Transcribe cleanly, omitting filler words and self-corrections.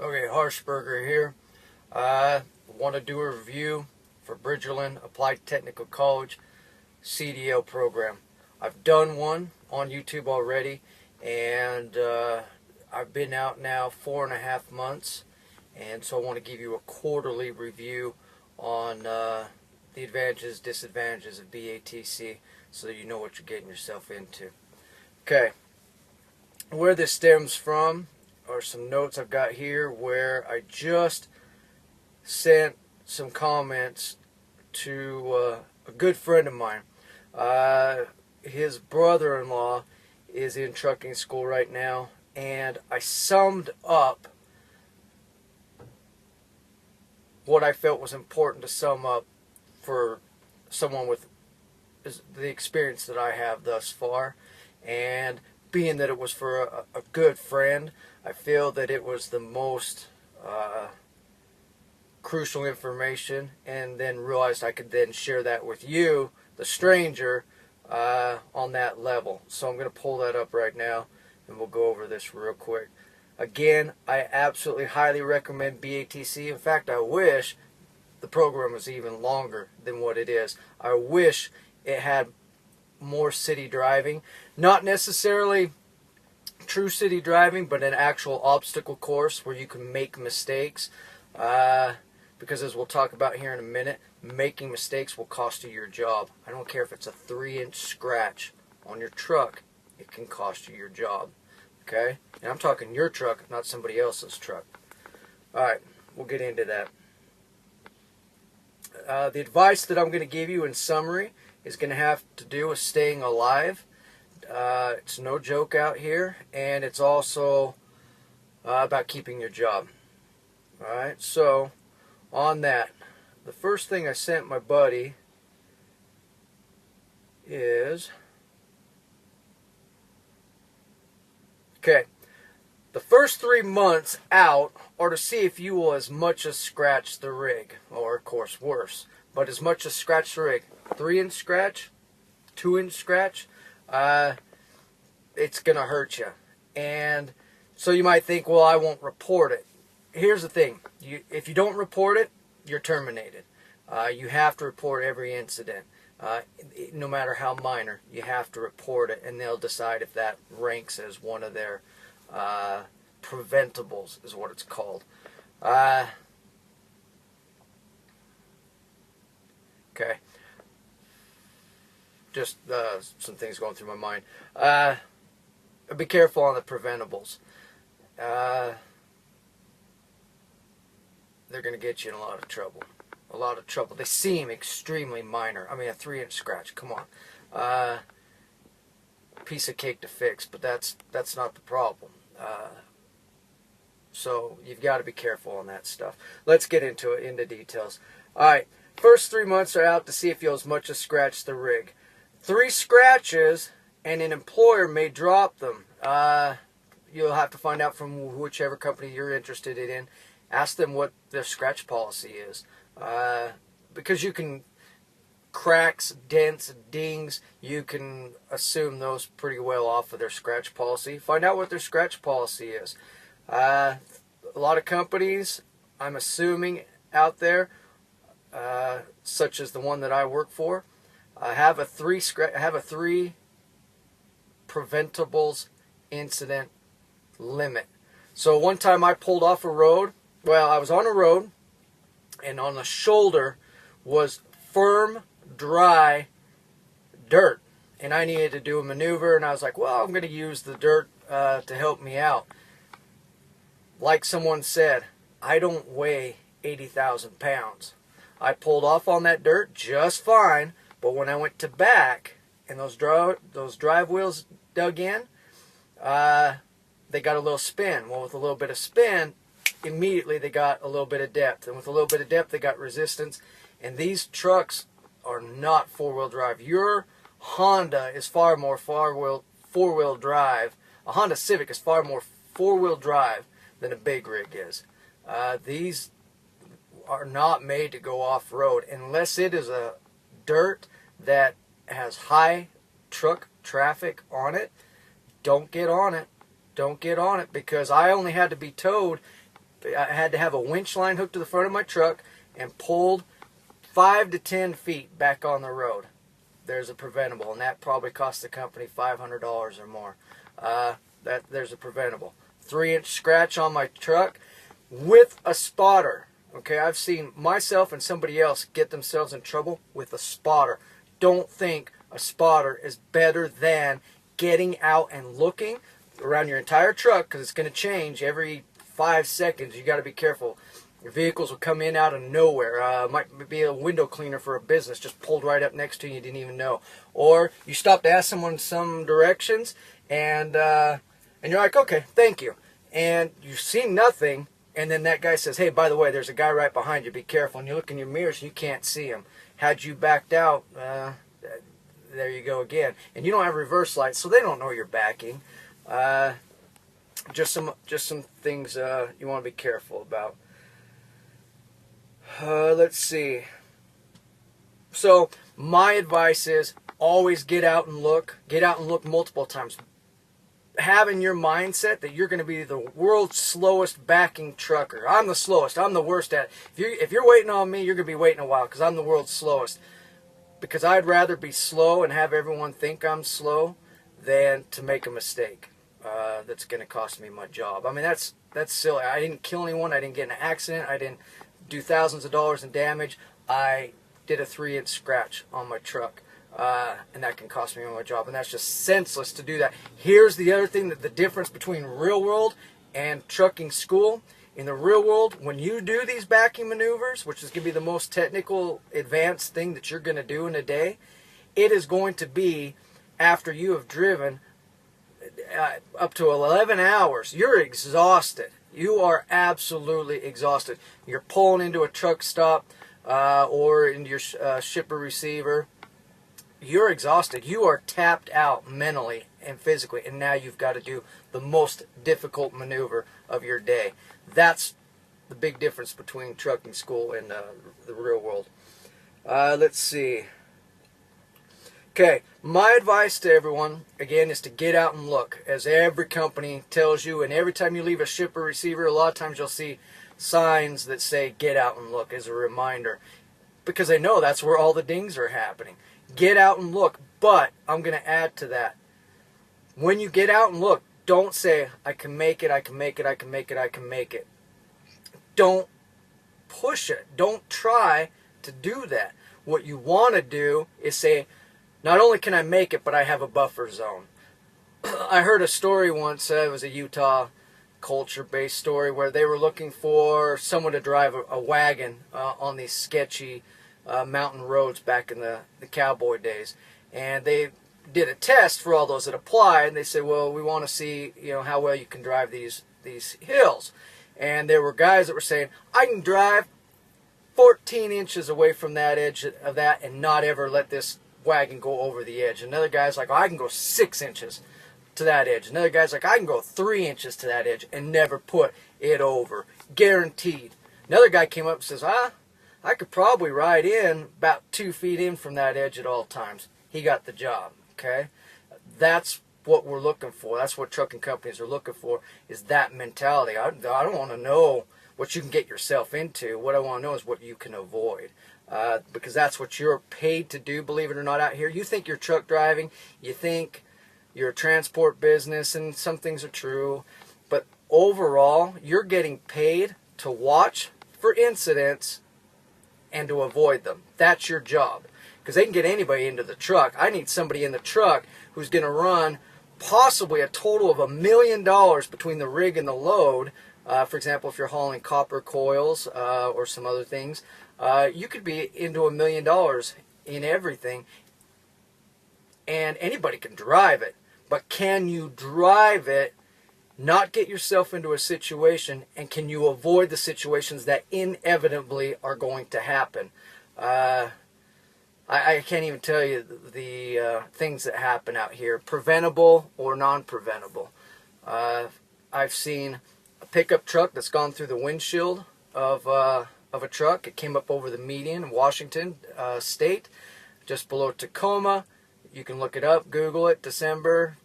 Okay, Harshberger here. I want to do a review for Bridgerland Applied Technical College CDL program. I've done one on YouTube already, and I've been out now 4.5 months, and so I want to give you a quarterly review on the advantages, disadvantages of BATC so that you know what you're getting yourself into. Okay, where this stems from are some notes I've got here where I just sent some comments to a good friend of mine. His brother-in-law is in trucking school right now, and I summed up what I felt was important to sum up for someone with the experience that I have thus far, and being that it was for a good friend, I feel that it was the most crucial information, and then realized I could then share that with you, the stranger, on that level. So I'm going to pull that up right now, and we'll go over this real quick. Again, I absolutely highly recommend BATC. In fact, I wish the program was even longer than what it is. I wish it had more city driving. Not necessarily true city driving, but an actual obstacle course where you can make mistakes. Because as we'll talk about here in a minute, making mistakes will cost you your job. I don't care if it's a 3-inch scratch on your truck, it can cost you your job. Okay? And I'm talking your truck, not somebody else's truck. Alright, we'll get into that. The advice that I'm going to give you in summary is going to have to do with staying alive. It's no joke out here, and it's also about keeping your job. Alright, so on that, the first thing I sent my buddy is, okay, the first 3 months out are to see if you will as much as scratch the rig, or of course worse, but as much as scratch the rig. 3-inch scratch, 2-inch scratch, it's going to hurt you. And so you might think, well, I won't report it. Here's the thing. If you don't report it, you're terminated. You have to report every incident. No matter how minor, you have to report it, and they'll decide if that ranks as one of their preventables, is what it's called. Okay. Just some things going through my mind. Be careful on the preventables. They're going to get you in a lot of trouble. A lot of trouble. They seem extremely minor. I mean, a 3-inch scratch. Come on. Piece of cake to fix, but that's not the problem. So you've got to be careful on that stuff. Let's get into it, into details. All right. First 3 months are out to see if you'll as much as scratch the rig. 3 scratches, and an employer may drop them. You'll have to find out from whichever company you're interested in. Ask them what their scratch policy is. Because you can, cracks, dents, dings, you can assume those pretty well off of their scratch policy. Find out what their scratch policy is. A lot of companies, I'm assuming, out there, such as the one that I work for, have a 3 preventables incident limit. So one time I pulled off a road. Well, I was on a road, and on the shoulder was firm, dry dirt, and I needed to do a maneuver, and I was like, well, I'm going to use the dirt to help me out. Like someone said, I don't weigh 80,000 pounds. I pulled off on that dirt just fine, but when I went to back and those drive wheels dug in, they got a little spin. Well, with a little bit of spin, immediately they got a little bit of depth. And with a little bit of depth, they got resistance. And these trucks are not four-wheel drive. Your Honda is far more four-wheel drive. A Honda Civic is far more four-wheel drive than a big rig is. These are not made to go off-road unless it is a dirt that has high truck traffic on it. Don't get on it. Don't get on it, because I only had to be towed I had to have a winch line hooked to the front of my truck and pulled 5 to 10 feet back on the road. There's a preventable, and that probably cost the company $500 or more. There's a preventable. 3-inch scratch on my truck with a spotter. Okay, I've seen myself and somebody else get themselves in trouble with a spotter. Don't think a spotter is better than getting out and looking around your entire truck, because it's going to change every 5 seconds. You got to be careful. Your vehicles will come in out of nowhere. Might be a window cleaner for a business just pulled right up next to you didn't even know. Or you stop to ask someone some directions, and you're like, okay, thank you. And you see nothing, and then that guy says, hey, by the way, there's a guy right behind you. Be careful. And you look in your mirrors, and you can't see him. Had you backed out, there you go again. And you don't have reverse lights, so they don't know you're backing. Just some things you want to be careful about. Let's see. So my advice is always get out and look. Get out and look multiple times. Have in your mindset that you're going to be the world's slowest backing trucker. I'm the slowest. I'm the worst at it. If you're waiting on me, you're going to be waiting a while, because I'm the world's slowest. Because I'd rather be slow and have everyone think I'm slow than to make a mistake that's going to cost me my job. I mean, that's silly. I didn't kill anyone. I didn't get in an accident. I didn't do thousands of dollars in damage. I did a 3-inch scratch on my truck, and that can cost me my job. And that's just senseless to do that. Here's the other thing, that the difference between real world and trucking school. In the real world, when you do these backing maneuvers, which is going to be the most technical, advanced thing that you're going to do in a day, it is going to be after you have driven up to 11 hours. You're exhausted. You are absolutely exhausted. You're pulling into a truck stop or into your shipper receiver. You're exhausted. You are tapped out mentally and physically, and now you've got to do the most difficult maneuver of your day. That's the big difference between trucking school and the real world. Let's see. Okay, my advice to everyone, again, is to get out and look, as every company tells you, and every time you leave a shipper receiver, a lot of times you'll see signs that say get out and look as a reminder, because they know that's where all the dings are happening. Get out and look, but I'm going to add to that. When you get out and look, don't say, I can make it, I can make it, I can make it, I can make it. Don't push it. Don't try to do that. What you want to do is say, not only can I make it, but I have a buffer zone. I heard a story once, it was a Utah culture-based story, where they were looking for someone to drive a wagon on these sketchy mountain roads back in the cowboy days. And they did a test for all those that applied, and they said, well, we want to see, how well you can drive these hills. And there were guys that were saying, I can drive 14 inches away from that edge of that and not ever let this wagon go over the edge. Another guy's like, oh, I can go 6 inches to that edge. Another guy's like, I can go 3 inches to that edge and never put it over. Guaranteed. Another guy came up and says, I could probably ride in about 2 feet in from that edge at all times. He got the job. Okay? That's what we're looking for. That's what trucking companies are looking for, is that mentality. I don't want to know what you can get yourself into. What I want to know is what you can avoid. Because that's what you're paid to do, believe it or not, out here. You think you're truck driving, you think you're a transport business, and some things are true, but overall, you're getting paid to watch for incidents and to avoid them. That's your job, because they can get anybody into the truck. I need somebody in the truck who's going to run possibly a total of $1 million between the rig and the load. For example, if you're hauling copper coils or some other things, you could be into $1 million in everything, and anybody can drive it. But can you drive it, not get yourself into a situation, and can you avoid the situations that inevitably are going to happen? I can't even tell you the things that happen out here, preventable or non-preventable. I've seen a pickup truck that's gone through the windshield of a truck. It came up over the median in Washington State, just below Tacoma. You can look it up, Google it, December